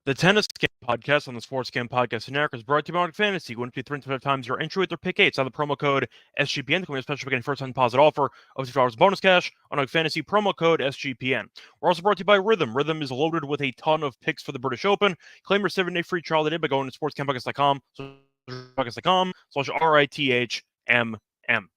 The Tennis Game Podcast on the Sports Game Podcast Network is brought to you by Hamburg Fantasy. Going to be 325 times your entry with their pick 8. On the promo code SGPN. Coming a special getting first time deposit offer of $2 bonus cash on Hamburg Fantasy. Promo code SGPN. We're also brought to you by Rhythm. Rhythm is loaded with a ton of picks for the British Open. Claim your 7-day free trial today by going to sportscampodcast.com/RITHMM.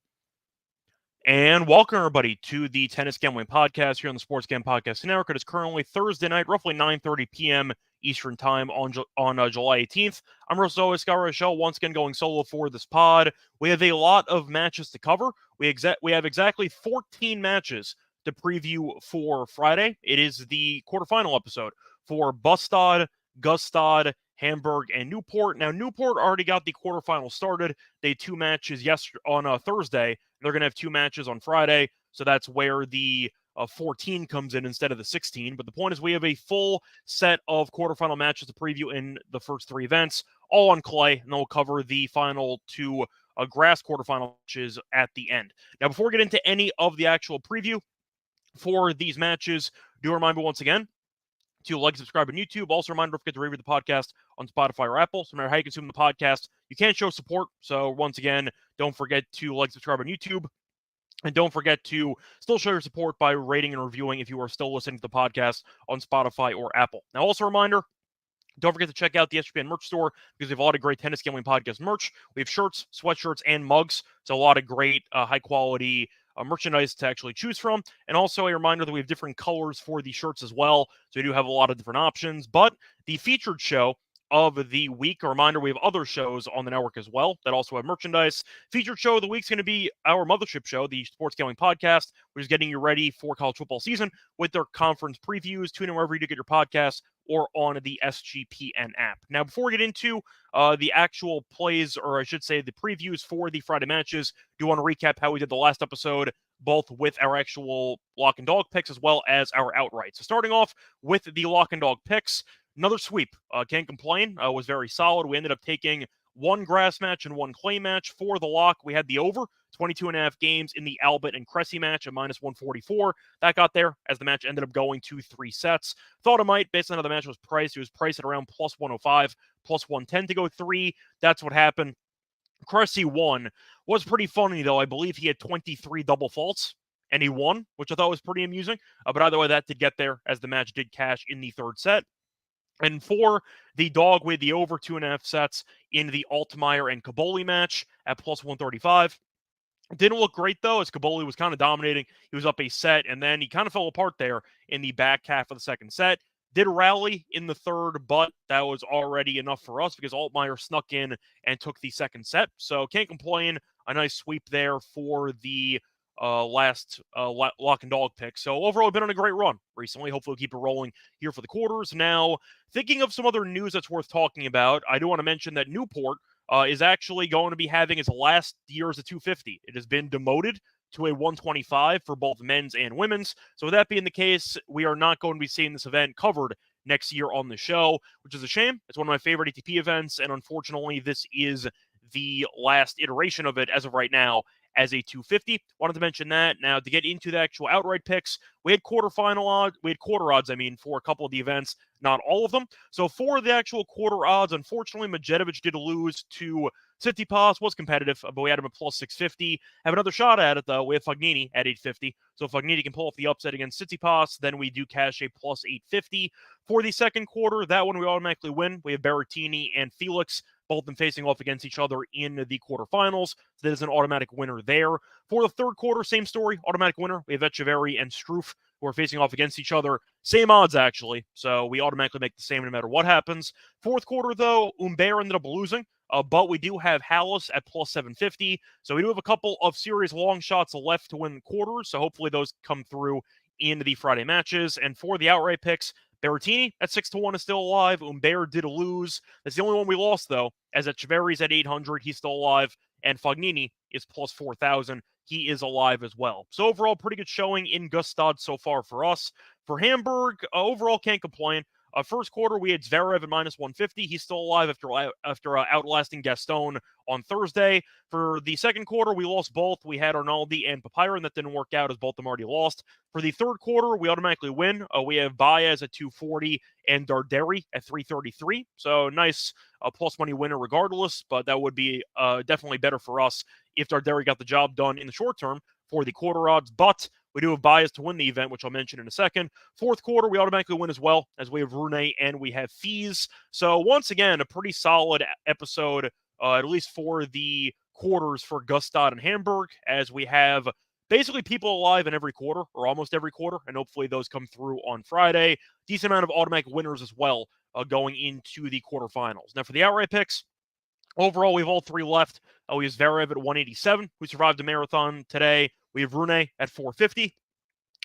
And welcome, everybody, to the Tennis Gambling Podcast here on the Sports Game Podcast Network. It is currently Thursday night, roughly 9:30 p.m. Eastern Time on July 18th. I'm Scott Reichel, once again going solo for this pod. We have a lot of matches to cover. We have exactly 14 matches to preview for Friday. It is the quarterfinal episode for Bastad, Gstaad, Hamburg, and Newport. Now, Newport already got the quarterfinal started. They had 2 matches on Thursday. They're going to have 2 matches on Friday, so that's where the 14 comes in instead of the 16. But the point is we have a full set of quarterfinal matches to preview in the first 3 events, all on clay, and then we'll cover the final 2 grass quarterfinal matches at the end. Now, before we get into any of the actual preview for these matches, do remind me once again to like, subscribe on YouTube. Also, reminder, don't forget to review the podcast on Spotify or Apple. So no matter how you consume the podcast, you can show support. So once again, don't forget to like, subscribe on YouTube. And don't forget to still show your support by rating and reviewing if you are still listening to the podcast on Spotify or Apple. Now, also a reminder, don't forget to check out the SGPN merch store because we have a lot of great Tennis Gambling Podcast merch. We have shirts, sweatshirts, and mugs. So a lot of great, high-quality merchandise to actually choose from. And also a reminder that we have different colors for the shirts as well. So we do have a lot of different options. But the featured show of the week, a reminder, we have other shows on the network as well that also have merchandise. Featured show of the week is going to be our mothership show, the Sports Gambling Podcast, which is getting you ready for college football season with their conference previews. Tune in wherever you get your podcasts or on the SGPN app. Now, before we get into the actual plays, or I should say the previews for the Friday matches, do want to recap how we did the last episode, both with our actual lock and dog picks as well as our outright. So starting off with the lock and dog picks, another sweep. Can't complain. Was very solid. We ended up taking 1 grass match and 1 clay match. For the lock, we had the over, 22.5 games in the Albert and Cressy match at -144. That got there as the match ended up going to 3 sets. Thought it might, based on how the match was priced. It was priced at around +105, +110 to go 3. That's what happened. Cressy won. Was pretty funny, though. I believe he had 23 double faults, and he won, which I thought was pretty amusing. But either way, that did get there as the match did cash in the 3rd set. And for the dog, we had the over 2.5 sets in the Altmaier and Caboli match at +135. Didn't look great, though, as Caboli was kind of dominating. He was up a set, and then he kind of fell apart there in the back half of the 2nd set. Did rally in the 3rd, but that was already enough for us because Altmaier snuck in and took the 2nd set. So can't complain. A nice sweep there for the last lock and dog pick. So overall, been on a great run recently. Hopefully we'll keep it rolling here for the quarters. Now, thinking of some other news that's worth talking about, I do want to mention that Newport is actually going to be having its last year as a 250. It has been demoted to a 125 for both men's and women's. So with that being the case, we are not going to be seeing this event covered next year on the show, which is a shame. It's one of my favorite ATP events, and unfortunately, this is the last iteration of it as of right now as a 250. Wanted to mention that. Now, to get into the actual outright picks, we had quarter odds, for a couple of the events, not all of them. So for the actual quarter odds, unfortunately, Medjedovic did lose to Tsitsipas. Was competitive, but we had him at +650. Have another shot at it, though. We have Fognini at 850. So if Fognini can pull off the upset against Tsitsipas, then we do cash a +850. For the second quarter, that one we automatically win. We have Berrettini and Felix, both of them facing off against each other in the quarterfinals. So that is an automatic winner there. For the third quarter, same story, automatic winner. We have Etcheverry and Struff, who are facing off against each other. Same odds, actually. So we automatically make the same no matter what happens. Fourth quarter, though, Humbert ended up losing. But we do have Hallis at +750. So we do have a couple of serious long shots left to win the quarters. So hopefully those come through in the Friday matches. And for the outright picks, Berrettini at 6-1 is still alive. Humbert did lose. That's the only one we lost, though, as Etcheverry's at 800. He's still alive. And Fognini is +4,000. He is alive as well. So overall, pretty good showing in Gstaad so far for us. For Hamburg, overall, can't complain. First quarter, we had Zverev at minus 150. He's still alive after outlasting Gaston on Thursday. For the second quarter, we lost both. We had Arnaldi and Papiron. That didn't work out as both of them already lost. For the third quarter, we automatically win. We have Baez at 240 and Darderi at 333. So nice plus money winner regardless, but that would be definitely better for us if Darderi got the job done in the short term for the quarter odds. But we do have Baez to win the event, which I'll mention in a second. Fourth quarter, we automatically win as well, as we have Rune and we have Fees. So once again, a pretty solid episode, at least for the quarters for Gstaad and Hamburg, as we have basically people alive in every quarter, or almost every quarter, and hopefully those come through on Friday. Decent amount of automatic winners as well going into the quarterfinals. Now for the outright picks, overall, we have all three left. We have Zverev at 187, who survived a marathon today. We have Rune at 450.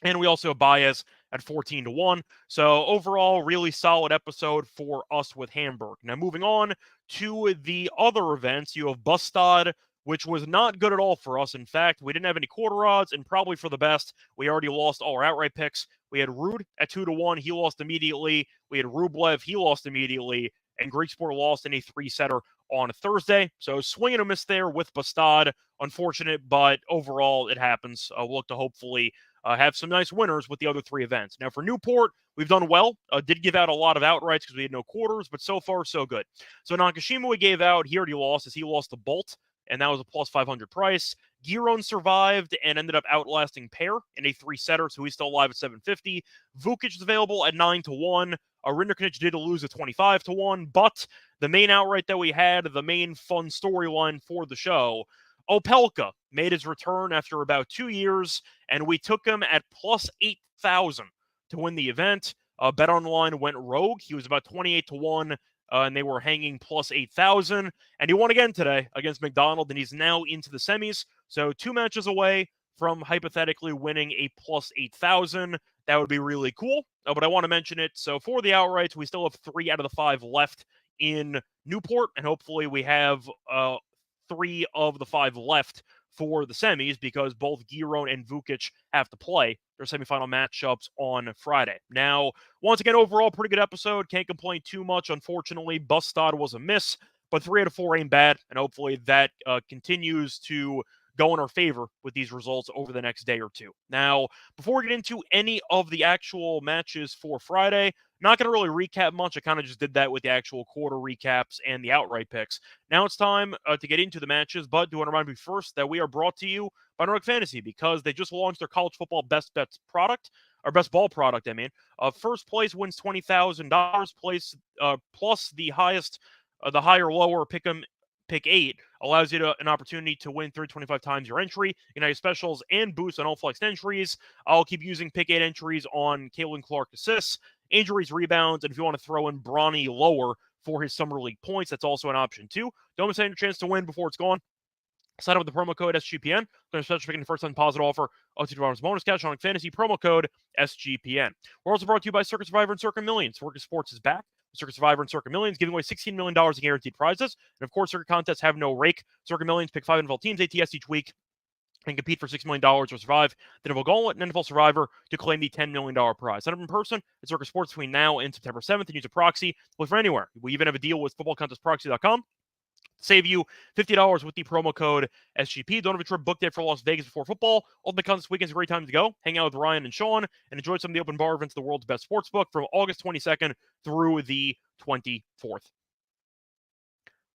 And we also have Baez at 14-1. So overall, really solid episode for us with Hamburg. Now moving on to the other events, you have Bastad, which was not good at all for us. In fact, we didn't have any quarter odds, and probably for the best. We already lost all our outright picks. We had Ruud at 2-1. He lost immediately. We had Rublev. He lost immediately. And Greek Sport lost in a three-setter on Thursday. So swing and a miss there with Bastad. Unfortunate, but overall it happens. We'll look to hopefully have some nice winners with the other three events. Now for Newport, we've done well. Did give out a lot of outrights because we had no quarters, but so far so good. So Nakashima we gave out. He already lost as he lost to Bolt, and that was a plus 500 price. Giron survived and ended up outlasting Pair in a three-setter, so he's still alive at 750. Vukic is available at 9-1. Rinderknich did lose at 25-1, but the main outright that we had, the main fun storyline for the show, Opelka made his return after about 2 years, and we took him at plus 8,000 to win the event. BetOnline went rogue. He was about 28-1, and they were hanging plus 8,000, and he won again today against McDonald, and he's now into the semis. So 2 matches away from hypothetically winning a plus 8,000. That would be really cool, but I want to mention it. So for the outrights, we still have 3 out of the 5 left in Newport, and hopefully we have 3 of the 5 left for the semis, because both Giron and Vukic have to play their semifinal matchups on Friday. Now, once again, overall, pretty good episode. Can't complain too much. Unfortunately, Bastad was a miss, but 3 out of 4 ain't bad, and hopefully that continues to go in our favor with these results over the next day or two. Now, before we get into any of the actual matches for Friday, not going to really recap much. I kind of just did that with the actual quarter recaps and the outright picks. Now it's time to get into the matches, but do want to remind you first that we are brought to you by Nordic Fantasy, because they just launched their college football best bets product, or best ball product, I mean. First place wins $20,000, plus the highest, the higher lower pick 8 allows you an opportunity to win 325 times your entry. You know, your specials and boosts on all flexed entries. I'll keep using pick 8 entries on Caitlin Clark assists, injuries, rebounds, and if you want to throw in Bronny lower for his summer league points, that's also an option too. Don't miss your chance to win before it's gone. Sign up with the promo code SGPN. There's a special pick in the first time deposit offer. $2 bonus cash on fantasy promo code SGPN. We're also brought to you by Circuit Survivor and Circuit Millions. Circuit Sports is back. Circuit Survivor and Circuit Millions giving away $16 million in guaranteed prizes. And of course, Circuit contests have no rake. Circuit Millions pick 5 NFL teams ATS each week and compete for $6 million to survive the NFL Gauntlet and NFL Survivor to claim the $10 million prize. Sign up in person at Circuit Sports between now and September 7th and use a proxy. Look for anywhere. We even have a deal with footballcontestproxy.com. Save you $50 with the promo code SGP. Don't have a trip booked yet for Las Vegas before football. Ultimate Contest Weekend's a great time to go. Hang out with Ryan and Sean and enjoy some of the open bar events of the world's best sports book from August 22nd through the 24th.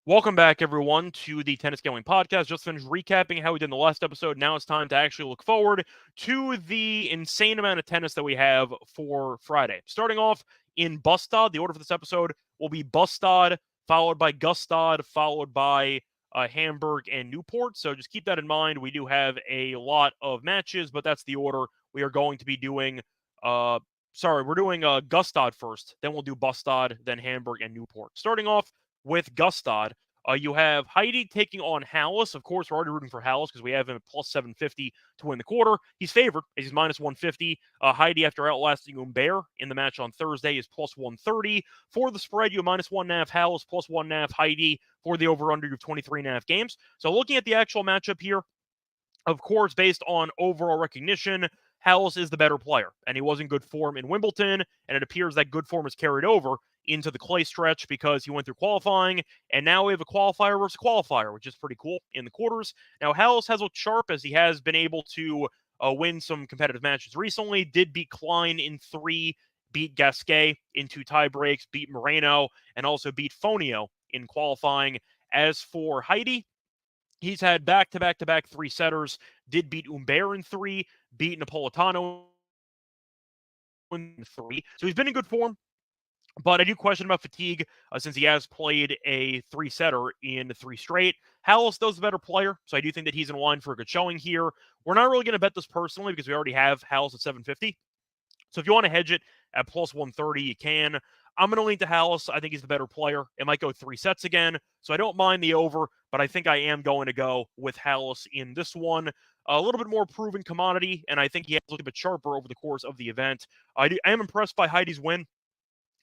Welcome back, everyone, to the Tennis Gambling Podcast. Just finished recapping how we did in the last episode. Now it's time to actually look forward to the insane amount of tennis that we have for Friday. Starting off in Bastad, the order for this episode will be Bastad, followed by Gstaad, followed by Hamburg and Newport. So just keep that in mind. We do have a lot of matches, but that's the order we are going to be doing. We're doing Gstaad first. Then we'll do Bastad, then Hamburg and Newport. Starting off with Gstaad, you have Heidi taking on Hallis. Of course, we're already rooting for Hallis because we have him at plus 750 to win the quarter. He's favored as he's minus 150. Heidi, after outlasting Humbert in the match on Thursday, is plus 130. For the spread, you have minus 1.5 Hallis, plus 1.5 Heidi. For the over-under, you have 23.5 games. So looking at the actual matchup here, of course, based on overall recognition, Halys is the better player, and he was in good form in Wimbledon, and it appears that good form is carried over into the clay stretch because he went through qualifying, and now we have a qualifier versus qualifier, which is pretty cool in the quarters. Now, Halys has looked sharp as he has been able to win some competitive matches recently, did beat Klein in 3, beat Gasquet in 2 tie breaks, beat Moreno, and also beat Fonio in qualifying. As for Heidi, he's had back-to-back-to-back 3-setters, did beat Humbert in 3, beat Napolitano in 3. So he's been in good form. But I do question about fatigue since he has played a 3-setter in 3 straight. Halys, though, is a better player, so I do think that he's in line for a good showing here. We're not really going to bet this personally because we already have Halys at 750. So if you want to hedge it at plus 130, you can. I'm going to lean to Halys. I think he's the better player. It might go 3 sets again, so I don't mind the over, but I think I am going to go with Halys in this one. A little bit more proven commodity, and I think he has looked a bit sharper over the course of the event. I am impressed by Heidi's win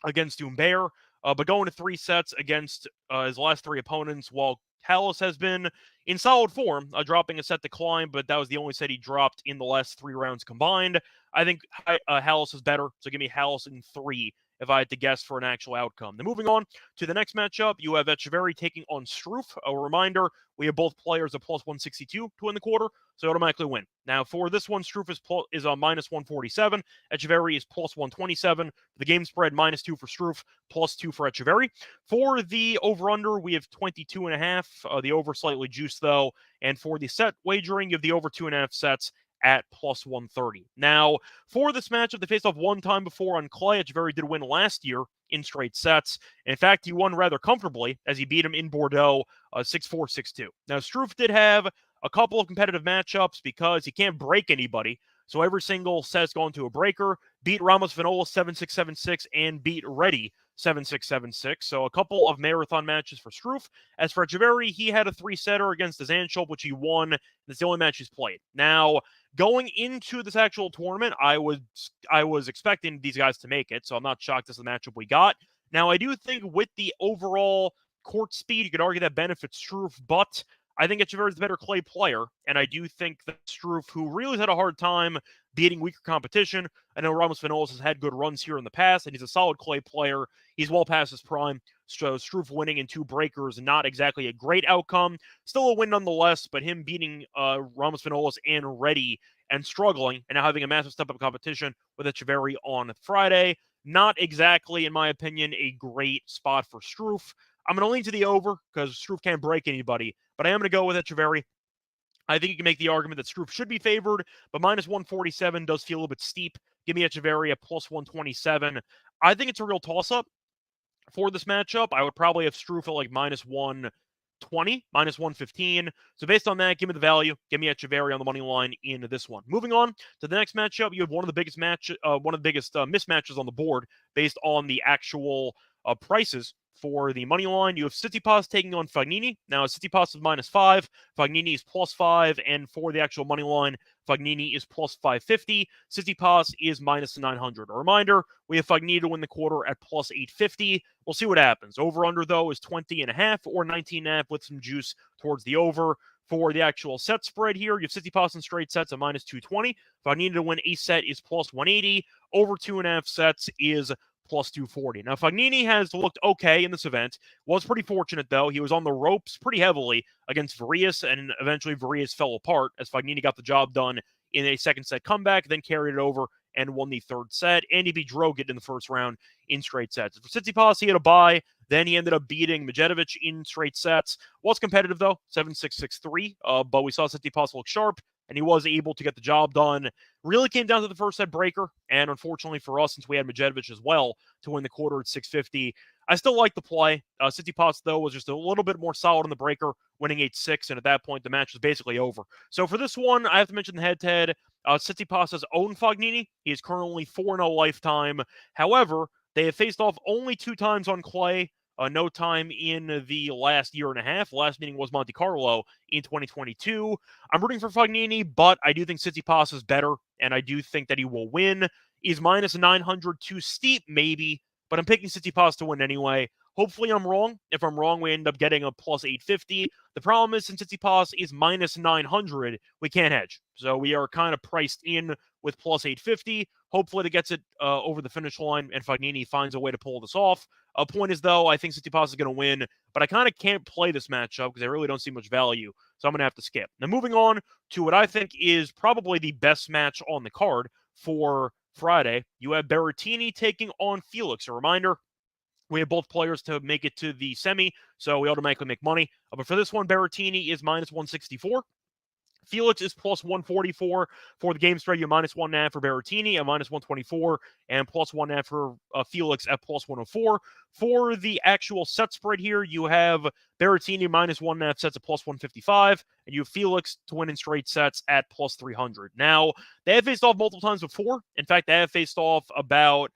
against Humbert, but going to 3 sets against his last 3 opponents, while Halys has been in solid form, dropping a set to Klein, but that was the only set he dropped in the last 3 rounds combined. I think Halys is better, so give me Halys in 3 if I had to guess for an actual outcome. Then moving on to the next matchup, you have Etcheverry taking on Struff. A reminder, we have both players at plus 162 to win the quarter, so automatically win. Now, for this one, Struff is on minus 147. Etcheverry is plus 127. The game spread -2 for Struff, +2 for Etcheverry. For the over-under, we have 22.5. The over slightly juiced, though. And for the set wagering, you have the over 2.5 sets at plus 130. Now, for this matchup, they faced off one time before on clay. Etcheverry did win last year in straight sets. In fact, he won rather comfortably as he beat him in Bordeaux 6-4, 6-2. Now, Struff did have a couple of competitive matchups because he can't break anybody. So every single set's going to a breaker. Beat Ramos Vinola 7-6, 7-6, and beat Reddy 7-6, 7-6. So a couple of marathon matches for Struff. As for Etcheverry, he had a 3-setter against Zanchel, which he won. That's the only match he's played. Now, going into this actual tournament, I was expecting these guys to make it, so I'm not shocked this is the matchup we got. Now, I do think with the overall court speed, you could argue that benefits Struff, but I think Etcheverry is the better clay player, and I do think that Struff, who really had a hard time beating weaker competition, I know Ramos Vinolas has had good runs here in the past, and he's a solid clay player. He's well past his prime, so Struff winning in 2 breakers, not exactly a great outcome. Still a win nonetheless, but him beating Ramos Vinolas and Reddy and struggling, and now having a massive step-up competition with Etcheverry on Friday, not exactly, in my opinion, a great spot for Struff. I'm going to lean to the over because Struff can't break anybody, but I am going to go with Etcheverry. I think you can make the argument that Struff should be favored, but minus 147 does feel a little bit steep. Give me Etcheverry at plus 127. I think it's a real toss-up for this matchup. I would probably have Struff at like minus 120, minus 115. So based on that, give me the value. Give me Etcheverry on the money line in this one. Moving on to the next matchup, you have one of the biggest mismatches on the board based on the actual prices. For the money line, you have Tsitsipas taking on Fognini. Now, Tsitsipas is -5, Fognini is +5, and for the actual money line, Fognini is plus 550. Tsitsipas is -900. A reminder, we have Fognini to win the quarter at plus 850. We'll see what happens. Over-under, though, is 20.5 or 19.5 with some juice towards the over. For the actual set spread here, you have Tsitsipas in straight sets at -220. Fognini to win a set is plus 180. Over 2.5 sets is plus 240. Now, Fognini has looked okay in this event. Was pretty fortunate, though. He was on the ropes pretty heavily against Varias, and eventually Varias fell apart as Fognini got the job done in a second set comeback, then carried it over and won the 3rd set. And he beat Drogot in the first round in straight sets. For Tsitsipas, he had a bye. Then he ended up beating Medjedovic in straight sets. Was competitive, though, 7-6, 6-3. But we saw Tsitsipas look sharp, and he was able to get the job done. Really came down to the first set breaker, and unfortunately for us, since we had Medjedovic as well to win the quarter at 650, I still like the play. Tsitsipas, though, was just a little bit more solid on the breaker, winning 8-6, and at that point, the match was basically over. So for this one, I have to mention the head-to-head. Tsitsipas has owned Fognini. He is currently 4-0 lifetime. However, they have faced off only 2 times on clay. No time in the last year and a half. Last meeting was Monte Carlo in 2022. I'm rooting for Fognini, but I do think Tsitsipas is better, and I do think that he will win. Is minus 900 too steep? Maybe, but I'm picking Tsitsipas to win anyway. Hopefully I'm wrong. If I'm wrong, we end up getting a plus 850. The problem is, since Tsitsipas is minus 900, we can't hedge. So we are kind of priced in with plus 850. Hopefully that gets it over the finish line and Fognini finds a way to pull this off. Point is, though, I think Tsitsipas is going to win, but I kind of can't play this matchup because I really don't see much value. So I'm going to have to skip. Now, moving on to what I think is probably the best match on the card for Friday. You have Berrettini taking on Felix. A reminder, we have both players to make it to the semi, so we automatically make money. But for this one, Berrettini is minus 164. Felix is plus 144 for the game spread. You minus 1.5 for Berrettini at minus 124, and plus 1.5 for Felix at plus 104. For the actual set spread here, you have Berrettini minus 1.5 sets at plus 155, and you have Felix to win in straight sets at plus 300. Now, they have faced off multiple times before. In fact, they have faced off about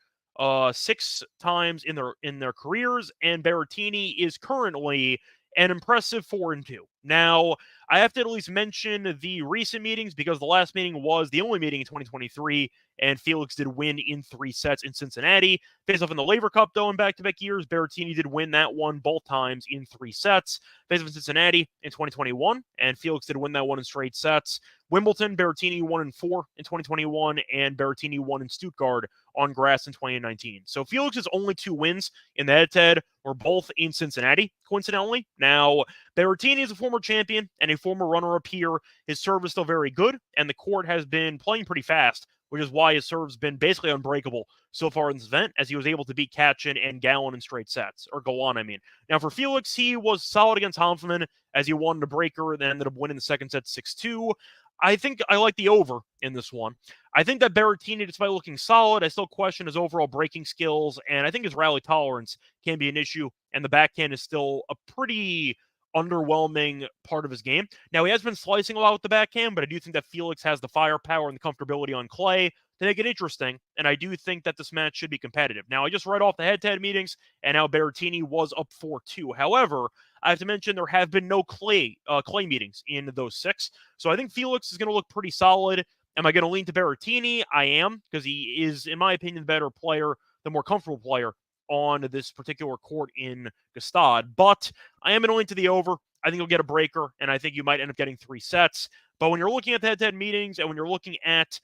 6 times in their careers, and Berrettini is currently an impressive 4-2. Now, I have to at least mention the recent meetings because the last meeting was the only meeting in 2023, and Felix did win in 3 sets in Cincinnati. Face off in the Laver Cup, though, in back-to-back years, Berrettini did win that one both times in 3 sets. Face off in Cincinnati in 2021, and Felix did win that one in straight sets. Wimbledon, Berrettini won in 4 in 2021, and Berrettini won in Stuttgart on grass in 2019. So Felix's only 2 wins in the head-to-head were both in Cincinnati, coincidentally. Now, Berrettini is a former champion and a former runner-up here. His serve is still very good, and the court has been playing pretty fast, which is why his serve's been basically unbreakable so far in this event, as he was able to beat Kachin and Gallon in straight sets, or Golan, I mean. Now, for Felix, he was solid against Hanfmann, as he won the breaker, then ended up winning the second set 6-2. I think I like the over in this one. I think that Berrettini, despite looking solid, I still question his overall breaking skills, and I think his rally tolerance can be an issue, and the backhand is still a pretty underwhelming part of his game. Now, he has been slicing a lot with the backhand, but I do think that Felix has the firepower and the comfortability on clay to make it interesting, and I do think that this match should be competitive. Now, I just read off the head-to-head meetings, and now Berrettini was up 4-2. However, I have to mention there have been no clay meetings in those 6, so I think Felix is going to look pretty solid. Am I going to lean to Berrettini? I am, because he is, in my opinion, the better player, the more comfortable player on this particular court in Gstaad. But I am going to lean to the over. I think you'll get a breaker, and I think you might end up getting 3 sets. But when you're looking at the head-to-head meetings, and when you're looking at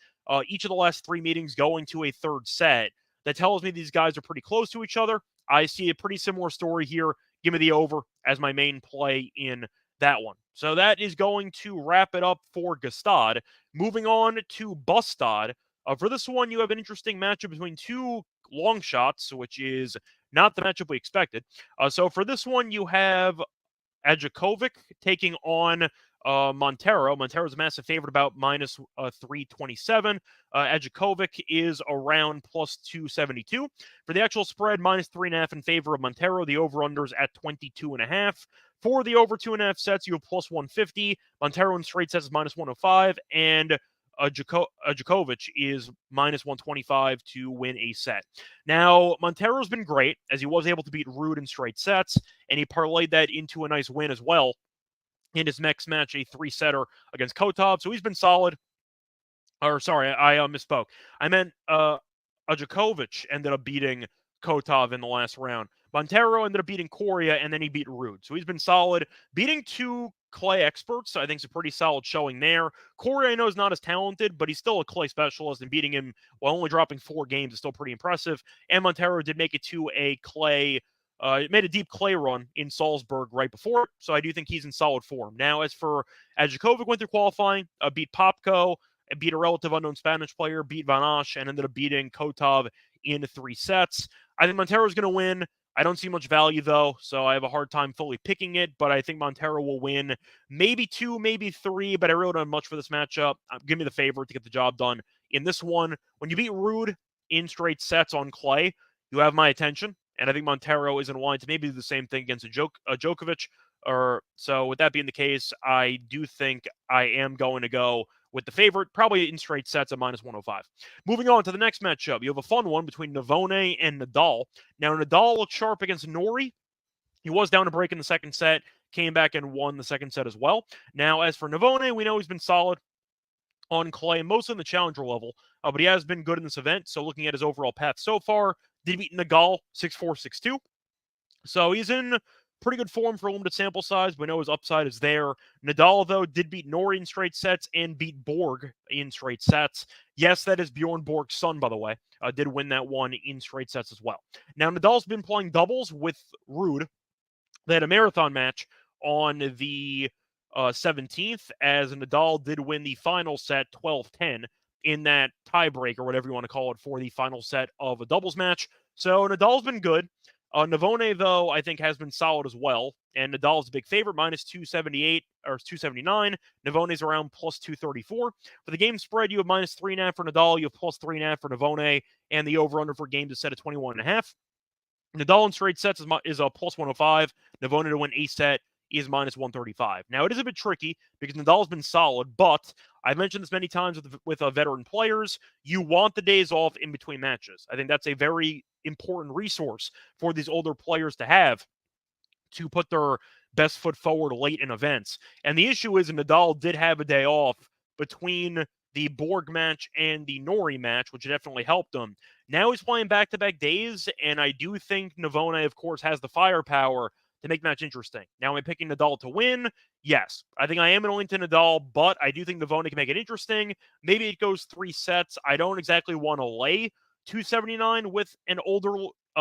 each of the last 3 meetings going to a third set, that tells me these guys are pretty close to each other. I see a pretty similar story here. Give me the over as my main play in that one. So that is going to wrap it up for Gstaad. Moving on to Bastad. For this one, you have an interesting matchup between 2 long shots, which is not the matchup we expected. So for this one, you have Adjakovic taking on Montero. Montero's a massive favorite, about minus 327. Adjakovic is around plus 272. For the actual spread, minus 3.5 in favor of Montero. The over-unders at 22.5. For the over 2.5 sets, you have plus 150. Montero in straight sets is minus 105. And Djokovic is minus 125 to win a set. Now, Montero's been great, as he was able to beat Ruud in straight sets, and he parlayed that into a nice win as well in his next match, a 3-setter against Kotov. So he's been solid. Or, sorry, I misspoke. I meant Djokovic ended up beating Kotov in the last round. Montero ended up beating Coria, and then he beat Ruud. So he's been solid. Beating 2 clay experts, I think, is a pretty solid showing there. Coria, I know, is not as talented, but he's still a clay specialist, and beating him while only dropping 4 games is still pretty impressive. And Montero did make it to a clay, made a deep clay run in Salzburg right before it, so I do think he's in solid form. Now, as for Adjakovic, went through qualifying, beat Popko, beat a relative unknown Spanish player, beat Van Asch, and ended up beating Kotov in 3 sets. I think Montero's going to win. I don't see much value, though, so I have a hard time fully picking it, but I think Montero will win maybe 2, maybe 3, but I really don't have much for this matchup. Give me the favorite to get the job done in this one. When you beat Ruud in straight sets on clay, you have my attention, and I think Montero is in line to maybe do the same thing against Djokovic. So with that being the case, I do think I am going to go with the favorite, probably in straight sets at minus 105. Moving on to the next matchup, you have a fun one between Navone and Nadal. Now, Nadal looked sharp against Norrie. He was down a break in the second set, came back and won the second set as well. Now, as for Navone, we know he's been solid on clay, mostly in the challenger level, but he has been good in this event. So looking at his overall path so far, did beat Nagal 6-4, 6-2. So he's in pretty good form for a limited sample size. We know his upside is there. Nadal, though, did beat Norrie in straight sets and beat Borg in straight sets. Yes, that is Bjorn Borg's son, by the way. Did win that one in straight sets as well. Now, Nadal's been playing doubles with Ruud. They had a marathon match on the 17th, as Nadal did win the final set 12-10 in that tiebreak, or whatever you want to call it, for the final set of a doubles match. So Nadal's been good. Navone, though, I think has been solid as well. And Nadal's a big favorite, minus 278 or 279. Navone's around plus 234. For the game spread, you have minus 3.5 for Nadal. You have plus 3.5 for Navone. And the over-under for games is set at 21.5. Nadal in straight sets is a plus 105. Navone to win a set is minus 135. Now, it is a bit tricky because Nadal's been solid, but I've mentioned this many times with veteran players. You want the days off in between matches. I think that's a very important resource for these older players to have to put their best foot forward late in events. And the issue is Nadal did have a day off between the Borg match and the Norrie match, which definitely helped him. Now he's playing back-to-back days, and I do think Navone, of course, has the firepower to make the match interesting. Now, am I picking Nadal to win? Yes. I think I am going to Nadal, but I do think Navone can make it interesting. Maybe it goes 3 sets. I don't exactly want to lay 279 with an older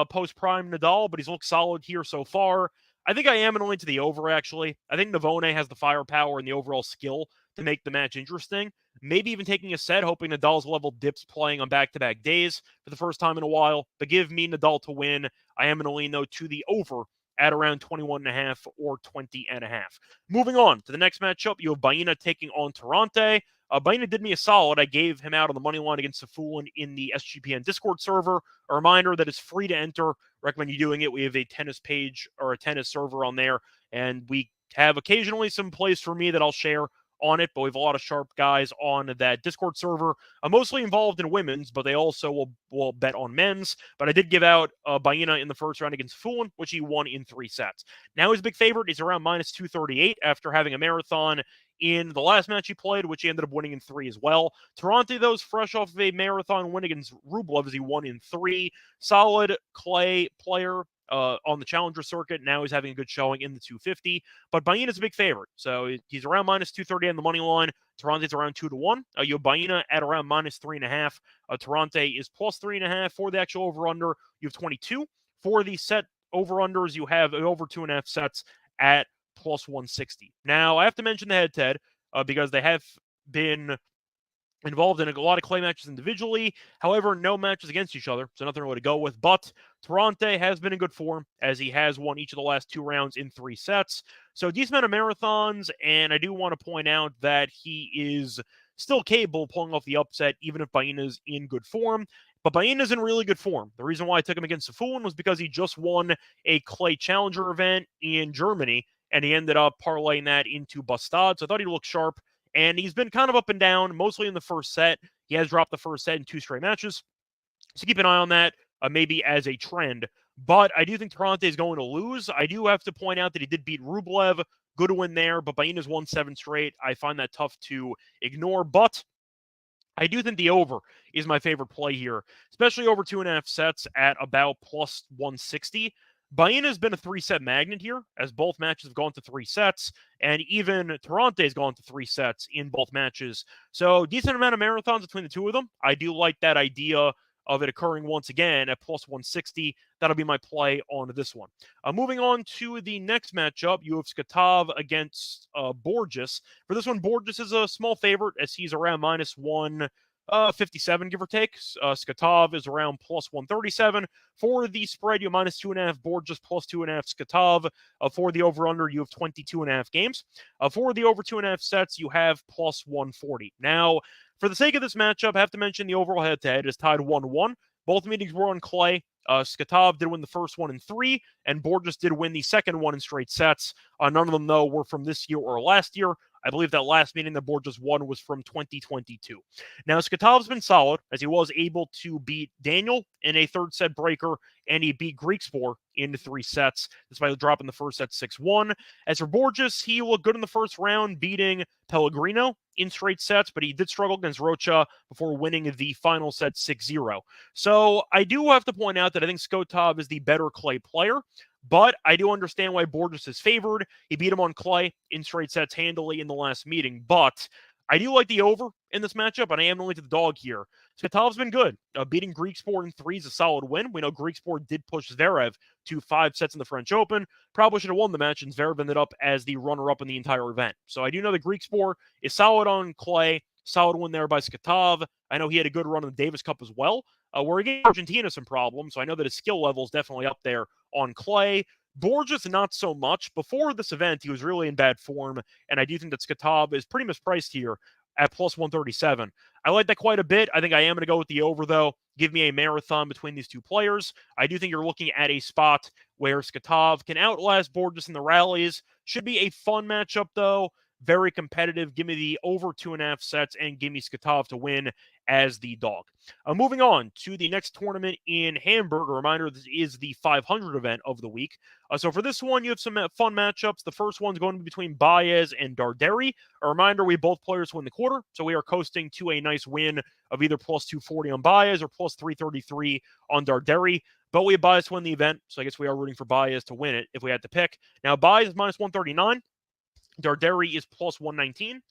post-prime Nadal, but he's looked solid here so far. I think I am going to the over, actually. I think Navone has the firepower and the overall skill to make the match interesting. Maybe even taking a set, hoping Nadal's level dips playing on back-to-back days for the first time in a while. But give me Nadal to win. I am going to lean, though, to the over at around 21.5 or 20.5. Moving on to the next matchup, you have Baena taking on Tirante. Baena did me a solid. I gave him out on the money line against Safulin in the SGPN Discord server. A reminder that it's free to enter. Recommend you doing it. We have a tennis page or a tennis server on there, and we have occasionally some plays for me that I'll share on it, but we have a lot of sharp guys on that Discord server. I'm mostly involved in women's, but they also will bet on men's. But I did give out Baena in the first round against Fulham, which he won in 3 sets. Now his big favorite is around minus 238 after having a marathon in the last match he played, which he ended up winning in 3 as well. Tirante, though, is fresh off of a marathon win against Rublev as he won in 3. Solid clay player on the challenger circuit. Now he's having a good showing in the 250. But Baena is a big favorite. So he's around minus 230 on the money line. Tirante's around 2-1. You have Baena at around minus 3.5. Tirante is plus 3.5 for the actual over-under. You have 22. For the set over-unders, you have over 2.5 sets at plus 160. Now, I have to mention the head-to-head because they have been involved in a lot of clay matches individually. However, no matches against each other, so nothing really to go with. But Tirante has been in good form, as he has won each of the last 2 rounds in 3 sets. So decent amount of marathons, and I do want to point out that he is still capable of pulling off the upset, even if Baena's in good form. But Baena's in really good form. The reason why I took him against Safulin was because he just won a clay challenger event in Germany, and he ended up parlaying that into Bastad. So I thought he looked sharp. And he's been kind of up and down, mostly in the first set. He has dropped the first set in 2 straight matches. So keep an eye on that, maybe as a trend. But I do think Tirante is going to lose. I do have to point out that he did beat Rublev. Good win there, but Baena's won 7 straight. I find that tough to ignore. But I do think the over is my favorite play here, especially over 2.5 sets at about plus 160. Baena has been a 3-set magnet here, as both matches have gone to 3 sets, and even Tirante has gone to 3 sets in both matches. So decent amount of marathons between the two of them. I do like that idea of it occurring once again at plus 160. That'll be my play on this one. Moving on to the next matchup, you have Skatov against Borges. For this one, Borges is a small favorite, as he's around minus 157, give or take. Skatov is around plus 137. For the spread, you have minus 2.5, Borges plus 2.5, Skatov. For the over-under, you have 22.5 games. For the over 2.5 sets, you have plus 140. Now, for the sake of this matchup, I have to mention the overall head-to-head is tied 1-1. Both meetings were on clay. Skatov did win the first one in 3, and Borges did win the second one in straight sets. None of them, though, were from this year or last year. I believe that last meeting that Borges won was from 2022. Now, Skatov's been solid, as he was able to beat Daniel in a 3rd-set breaker, and he beat Griekspoor in 3 sets, despite dropping the first set 6-1. As for Borges, he looked good in the first round, beating Pellegrino in straight sets, but he did struggle against Rocha before winning the final set 6-0. So I do have to point out that I think Skotov is the better clay player, But I do understand why Borges is favored. He beat him on clay in straight sets handily in the last meeting. But I do like the over in this matchup, and I am only to the dog here. Skatov's been good. Beating Griekspoor in 3 is a solid win. We know Griekspoor did push Zverev to 5 sets in the French Open. Probably should have won the match, and Zverev ended up as the runner-up in the entire event. So I do know that Griekspoor is solid on clay. Solid win there by Skatov. I know he had a good run in the Davis Cup as well, where he gave Argentina some problems. So I know that his skill level is definitely up there on clay. Borges, not so much. Before this event, he was really in bad form, and I do think that Skatov is pretty mispriced here at plus 137. I like that quite a bit. I think I am going to go with the over, though. Give me a marathon between these two players. I do think you're looking at a spot where Skatov can outlast Borges in the rallies. Should be a fun matchup, though. Very competitive. Give me the over 2.5 sets and give me Skatov to win as the dog. Moving on to the next tournament in Hamburg. A reminder, this is the 500 event of the week. So for this one, you have some fun matchups. The first one's going to be between Baez and Darderi. A reminder, we both players win the quarter, so we are coasting to a nice win of either plus 240 on Baez or plus 333 on Darderi. But we have Baez to win the event, so I guess we are rooting for Baez to win it if we had to pick. Now, Baez is minus 139. Darderi is plus 119.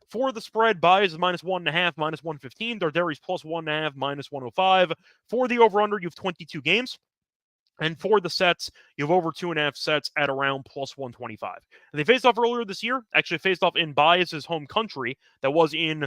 For the spread, Baez is minus 1.5, minus 115. Darderi's plus 1.5, minus 105. For the over-under, you have 22 games. And for the sets, you have over 2.5 sets at around plus 125. And they faced off earlier this year, actually faced off in Baez's home country, that was in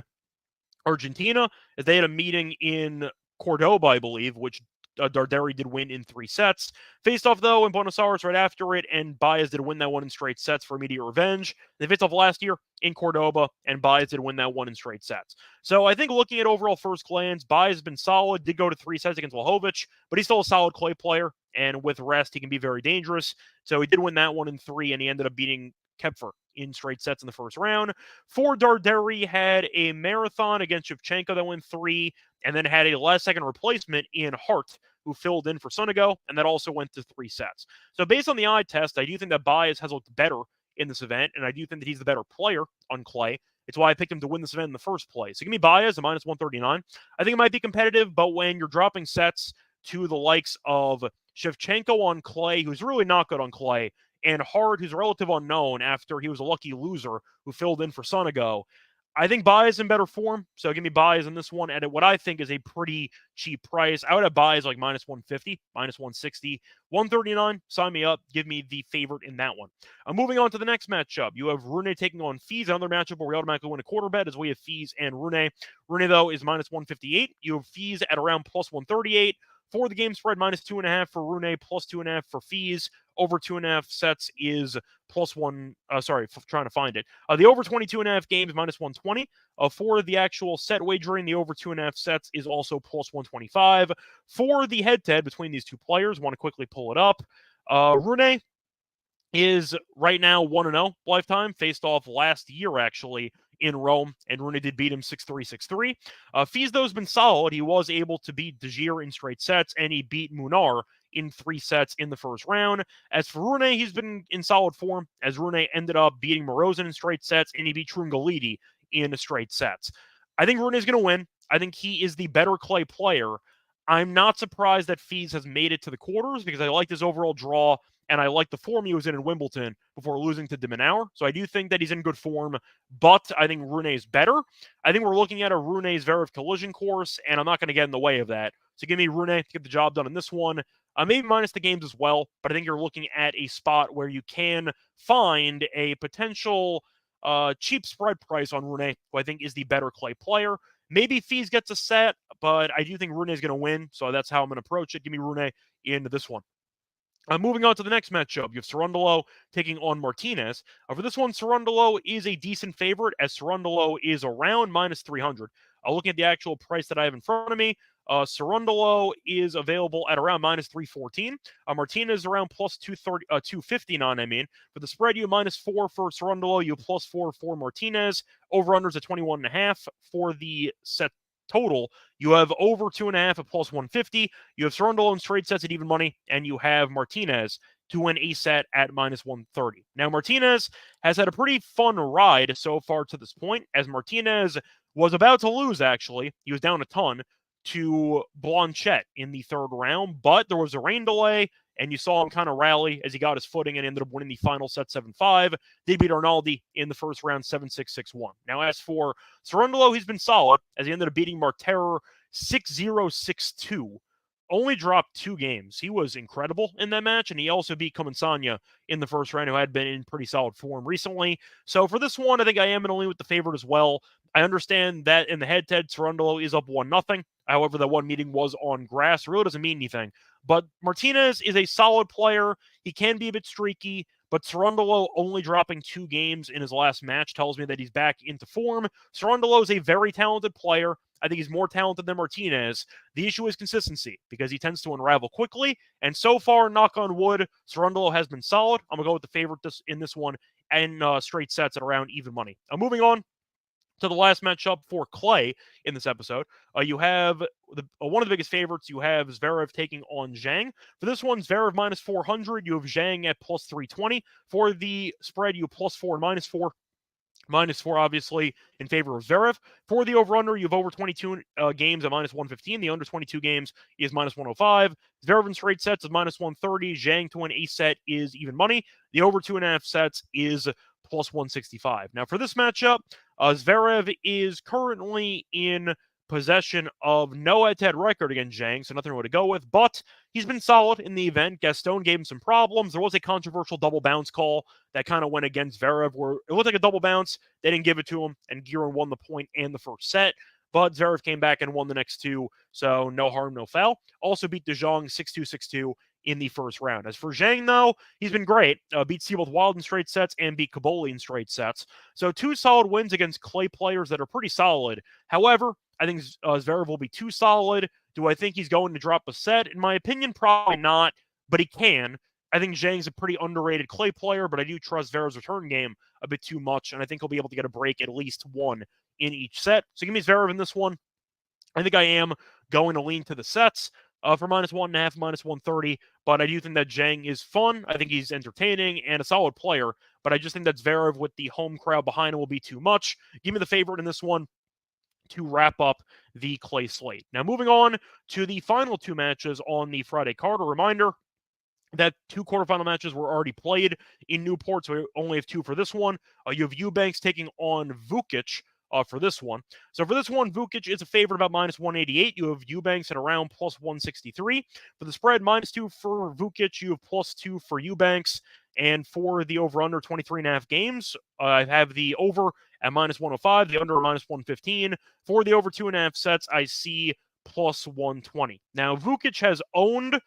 Argentina, as they had a meeting in Cordoba, I believe, which Darderi did win in 3 sets. Faced off, though, in Buenos Aires right after it, and Baez did win that one in straight sets for immediate revenge. They faced off last year in Cordoba, and Baez did win that one in straight sets. So I think looking at overall first glance, Baez has been solid, did go to 3 sets against Vlahovic, but he's still a solid clay player, and with rest, he can be very dangerous. So he did win that one in 3, and he ended up beating Kepfer in straight sets in the first round. For Darderi, had a marathon against Shevchenko that went 3, and then had a last-second replacement in Hart, who filled in for Sonego, and that also went to 3 sets. So based on the eye test, I do think that Baez has looked better in this event, and I do think that he's the better player on clay. It's why I picked him to win this event in the first place. So give me Baez, a minus 139. I think it might be competitive, but when you're dropping sets to the likes of Shevchenko on clay, who's really not good on clay, and Hart, who's a relative unknown after he was a lucky loser who filled in for Sonego, I think Baez in better form, so give me Baez in this one at what I think is a pretty cheap price. I would have Baez like minus 150, minus 160, 139. Sign me up. Give me the favorite in that one. Moving on to the next matchup. You have Rune taking on Fies, another matchup where we automatically win a quarter bet as we have Fies and Rune. Rune, though, is minus 158. You have Fies at around plus 138. For the game spread, minus 2.5 for Rune, plus 2.5 for Fies. Over 2.5 sets is plus one. Trying to find it. The over 22.5 games, minus 120. For the actual set wagering, the over 2.5 sets is also plus 125. For the head-to-head between these two players, want to quickly pull it up. Rune is right now 1-0 lifetime, faced off last year, actually, in Rome, and Rune did beat him 6-3, 6-3. Fies, though, has been solid. He was able to beat De Geer in straight sets, and he beat Munar in 3 sets in the first round. As for Rune, he's been in solid form, as Rune ended up beating Morozin in straight sets, and he beat Trungalidi in straight sets. I think Rune is going to win. I think he is the better clay player. I'm not surprised that Fies has made it to the quarters because I like his overall draw, and I like the form he was in Wimbledon before losing to de Minaur. So I do think that he's in good form, but I think Rune is better. I think we're looking at a Rune-Zverev collision course, and I'm not going to get in the way of that. So give me Rune to get the job done in this one. Maybe minus the games as well, but I think you're looking at a spot where you can find a potential cheap spread price on Rune, who I think is the better clay player. Maybe Fies gets a set, but I do think Rune is going to win, so that's how I'm going to approach it. Give me Rune into this one. Moving on to the next matchup, you have Cerundolo taking on Martinez. For this one, Cerundolo is a decent favorite, as Cerundolo is around minus 300. Looking at the actual price that I have in front of me, Cerundolo is available at around minus 314. Martinez around plus 259, I mean. For the spread, you have minus 4 for Cerundolo, you have plus 4 for Martinez. Over-unders at 21.5 for the set total. You have over 2.5 at plus 150. You have Cerundolo in straight sets at even money, and you have Martinez to win a set at minus 130. Now, Martinez has had a pretty fun ride so far to this point, as Martinez was about to lose, actually. He was down a ton to Blanchett in the third round, but there was a rain delay. and you saw him kind of rally as he got his footing and ended up winning the final set 7-5. Did beat Arnaldi in the first round 7-6, 6-1. Now, as for Cerundolo, he's been solid as he ended up beating Martera 6-0, 6-2. Only dropped 2 games. He was incredible in that match, and he also beat Comensagna in the first round, who had been in pretty solid form recently. So for this one, I think I am going to lean with the favorite as well. I understand that in the head-to-head, Cerundolo is up 1-0. However, that one meeting was on grass. It really doesn't mean anything. But Martinez is a solid player. He can be a bit streaky, but Cerundolo only dropping 2 games in his last match tells me that he's back into form. Cerundolo is a very talented player. I think he's more talented than Martinez. The issue is consistency because he tends to unravel quickly. And so far, knock on wood, Cerundolo has been solid. I'm going to go with the favorite in this one and straight sets at around even money. Moving on to the last matchup for Clay in this episode. You have one of the biggest favorites. You have Zverev taking on Zhang. For this one, Zverev minus 400. You have Zhang at plus 320. For the spread, you have plus 4 and minus 4. Minus 4, obviously, in favor of Zverev. For the over-under, you have over 22 games at minus 115. The under 22 games is minus 105. Zverev in straight sets is minus 130. Zhang to win a set is even money. The over 2.5 sets is plus 165. Now, for this matchup, Zverev is currently in possession of no head-to-head record against Zhang, so nothing really to go with, but he's been solid in the event. Gaston gave him some problems. There was a controversial double bounce call that kind of went against Zverev, where it looked like a double bounce. They didn't give it to him, and Giron won the point and the first set, but Zverev came back and won the next 2, so no harm, no foul. Also beat De Jong 6-2, 6-2 in the first round. As for Zhang, though, he's been great. Beat Seabold Wild in straight sets and beat Caboli in straight sets. So 2 solid wins against clay players that are pretty solid. However, I think Zverev will be too solid. Do I think he's going to drop a set? In my opinion, probably not, but he can. I think Zhang's a pretty underrated clay player, but I do trust Zverev's return game a bit too much, and I think he'll be able to get a break at least 1 in each set. So give me Zverev in this one. I think I am going to lean to the sets for minus 1.5, minus 130, but I do think that Zhang is fun. I think he's entertaining and a solid player, but I just think that Zverev with the home crowd behind him will be too much. Give me the favorite in this one to wrap up the clay slate. Now, moving on to the final 2 matches on the Friday card. A reminder that 2 quarterfinal matches were already played in Newport, so we only have 2 for this one. You have Eubanks taking on Vukic for this one. So for this one, Vukic is a favorite about minus 188. You have Eubanks at around plus 163. For the spread, minus 2 for Vukic. You have plus 2 for Eubanks. And for the over-under 23.5 games, I have the over at minus 105, the under at minus 115. For the over 2.5 sets, I see plus 120. Now, Vukic has owned,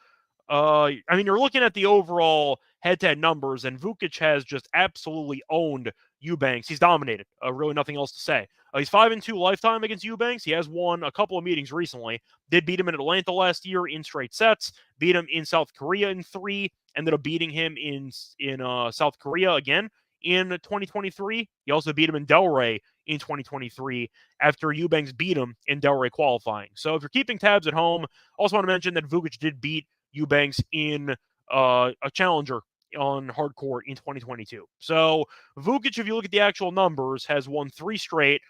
you're looking at the overall head-to-head numbers, and Vukic has just absolutely owned Eubanks. He's dominated. Really nothing else to say. He's 5-2 lifetime against Eubanks. He has won a couple of meetings recently. Did beat him in Atlanta last year in straight sets. Beat him in South Korea in 3. Ended up beating him in South Korea again in 2023. He also beat him in Delray in 2023 after Eubanks beat him in Delray qualifying. So if you're keeping tabs at home, also want to mention that Vukic did beat Eubanks in a challenger on hardcourt in 2022. So Vukic, if you look at the actual numbers, has won 4 straight.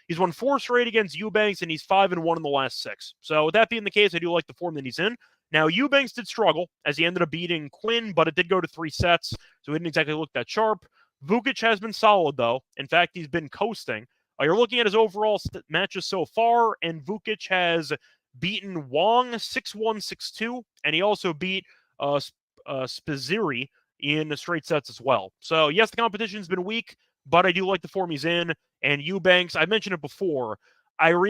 He's won 4 straight against Eubanks, and he's 5-1 in the last 6. So with that being the case, I do like the form that he's in. Now, Eubanks did struggle as he ended up beating Quinn, but it did go to 3 sets, so he didn't exactly look that sharp. Vukic has been solid, though. In fact, he's been coasting. You're looking at his overall matches so far, and Vukic has beaten Wong 6-1, 6-2, and he also beat Spaziri in straight sets as well. So, yes, the competition's been weak, but I do like the form he's in. And Eubanks, I mentioned it before, I'm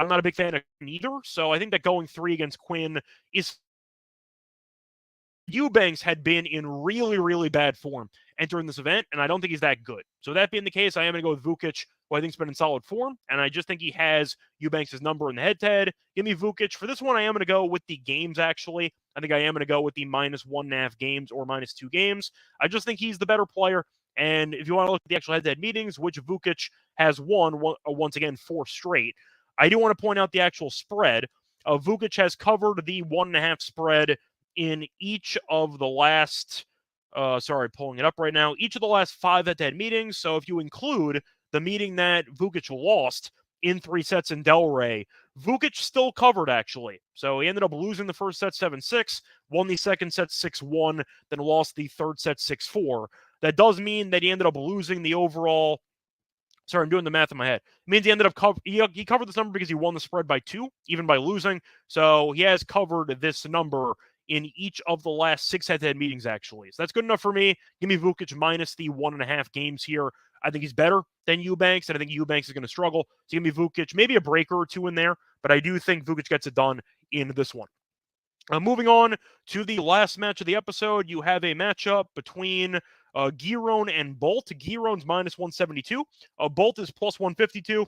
not a big fan of either, so I think that going 3 against Quinn is... Eubanks had been in really, really bad form entering this event, and I don't think he's that good. So that being the case, I am going to go with Vukic, who I think's been in solid form, and I just think he has Eubanks' number in the head-to-head. Give me Vukic. For this one, I am going to go with the games, actually. I think I am going to go with the minus 1.5 games or minus 2 games. I just think he's the better player, and if you want to look at the actual head-to-head meetings, which Vukic has won, once again, 4 straight, I do want to point out the actual spread. Vukic has covered the 1.5 spread in each of the last, pulling it up right now, each of the last 5 head-to-head meetings. So if you include the meeting that Vukic lost in 3 sets in Delray. Vukic still covered, actually. So he ended up losing the first set 7-6, won the second set 6-1, then lost the third set 6-4. That does mean that he ended up losing the overall. Sorry, I'm doing the math in my head. It means he ended up he covered this number because he won the spread by 2, even by losing. So he has covered this number in each of the last 6 head-to-head meetings, actually. So that's good enough for me. Give me Vukic minus the 1.5 games here. I think he's better than Eubanks, and I think Eubanks is going to struggle. So give me Vukic, maybe a breaker or 2 in there, but I do think Vukic gets it done in this one. Moving on to the last match of the episode, you have a matchup between Giron and Bolt. Giron's minus 172. Bolt is plus 152.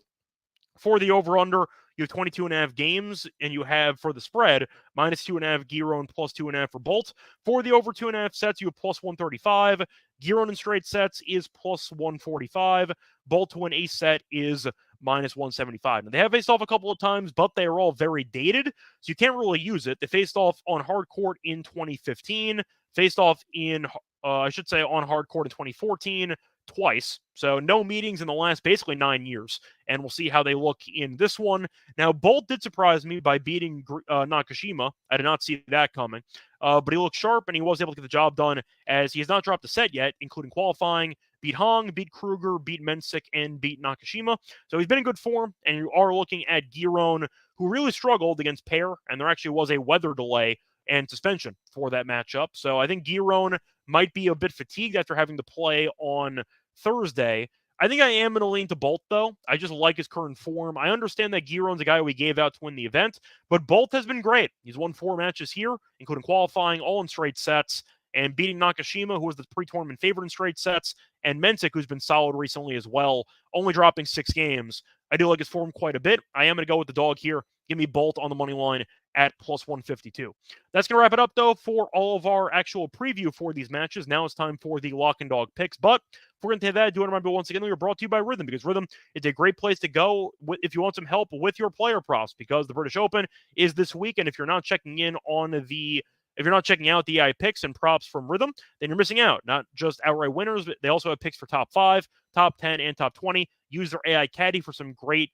For the over-under, you have 22.5 games, and you have, for the spread, minus 2.5 Giron, plus 2.5 for Bolt. For the over 2.5 sets, you have plus 135. Giron in straight sets is plus 145. Bolt to win a set is minus 175. Now, they have faced off a couple of times, but they are all very dated, so you can't really use it. They faced off on hard court in 2015, faced off in, on hard court in 2014, twice. So no meetings in the last basically 9 years, and we'll see how they look in this one. Now, Bolt did surprise me by beating Nakashima. I did not see that coming, but he looked sharp, and he was able to get the job done, as he has not dropped a set yet, including qualifying. Beat Hong, beat Kruger, beat Mensik, and beat Nakashima. So he's been in good form, and you are looking at Giron, who really struggled against Pair, and there actually was a weather delay and suspension for that matchup. So I think Giron might be a bit fatigued after having to play on Thursday. I think I am going to lean to Bolt, though. I just like his current form. I understand that Giron's a guy we gave out to win the event, but Bolt has been great. He's won 4 matches here, including qualifying, all in straight sets, and beating Nakashima, who was the pre-tournament favorite in straight sets, and Mensik, who's been solid recently as well, only dropping 6 games. I do like his form quite a bit. I am going to go with the dog here. Give me Bolt on the money line at plus 152. That's going to wrap it up, though, for all of our actual preview for these matches. Now it's time for the lock and dog picks. But if we're going to take that, do want to remember once again, we are brought to you by Rhythm, because Rhythm is a great place to go if you want some help with your player props, because the British Open is this week, and if you're not checking in on if you're not checking out the AI picks and props from Rhythm, then you're missing out. Not just outright winners, but they also have picks for top 5, top 10, and top 20. Use their AI caddy for some great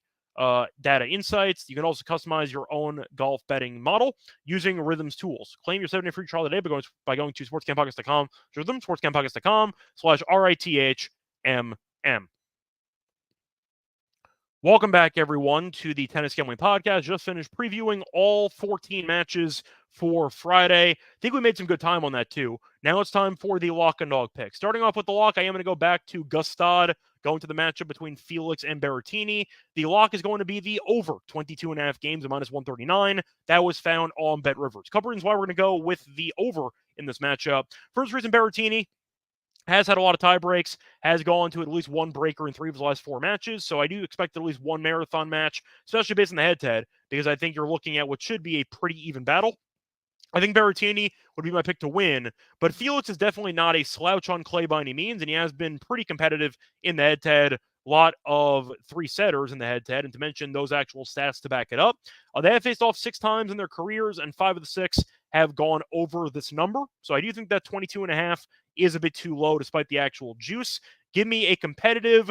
data insights. You can also customize your own golf betting model using Rhythm's tools. Claim your 7-day free trial today by going to sportscampodcast.com, Rhythm, sportscampodcast.com/RITHMM. Welcome back, everyone, to the Tennis Gambling Podcast. Just finished previewing all 14 matches for Friday. I think we made some good time on that, too. Now it's time for the lock and dog pick. Starting off with the lock, I am going to go back to Gstaad, going to the matchup between Felix and Berrettini. The lock is going to be the over 22.5 games at minus 139. That was found on BetRivers. A couple reasons why we're going to go with the over in this matchup. First reason, Berrettini has had a lot of tie breaks, has gone to at least one breaker in 3 of his last 4 matches. So I do expect at least one marathon match, especially based on the head-to-head, because I think you're looking at what should be a pretty even battle. I think Berrettini would be my pick to win, but Felix is definitely not a slouch on clay by any means, and he has been pretty competitive in the head-to-head. A lot of 3-setters in the head-to-head, and to mention those actual stats to back it up. They have faced off 6 times in their careers, and 5 of the 6 have gone over this number. So I do think that 22.5 is a bit too low despite the actual juice. Give me a competitive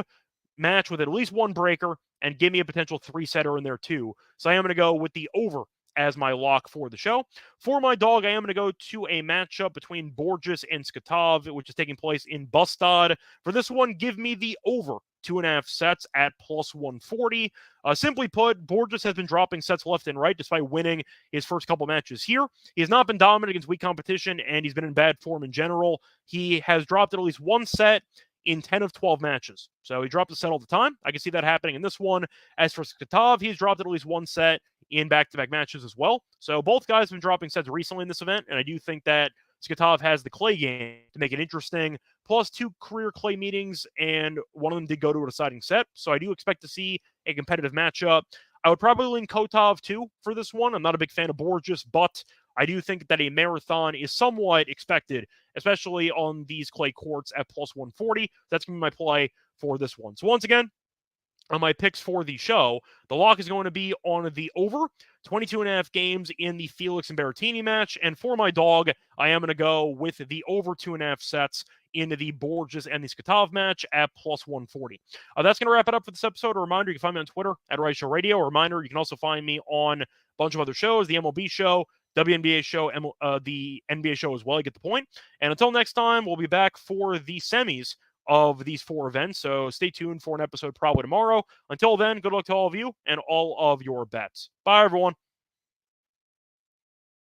match with at least one breaker, and give me a potential 3-setter in there too. So I am going to go with the over as my lock for the show. For my dog, I am going to go to a matchup between Borges and Skatov, which is taking place in Bastad. For this one, give me the over 2.5 sets at plus 140. Simply put, Borges has been dropping sets left and right despite winning his first couple matches here. He has not been dominant against weak competition, and he's been in bad form in general. He has dropped at least one set in 10 of 12 matches. So he dropped a set all the time. I can see that happening in this one. As for Skatov, he's dropped at least one set in back-to-back matches as well. So both guys have been dropping sets recently in this event, and I do think that Skatov has the clay game to make it interesting, plus 2 career clay meetings, and one of them did go to a deciding set. So I do expect to see a competitive matchup. I would probably lean Kotov, too, for this one. I'm not a big fan of Borges, but I do think that a marathon is somewhat expected, especially on these clay courts at plus 140. That's going to be my play for this one. So once again, on my picks for the show, the lock is going to be on the over 22.5 games in the Felix and Berrettini match. And for my dog, I am going to go with the over 2.5 sets in the Borges and the Skatov match at plus 140. That's going to wrap it up for this episode. A reminder, you can find me on Twitter at Reichel Radio. A reminder, you can also find me on a bunch of other shows, the MLB show, WNBA show, the NBA show as well. You get the point. And until next time, we'll be back for the semis of these 4 events. So stay tuned for an episode probably tomorrow. Until then, good luck to all of you and all of your bets. Bye, everyone.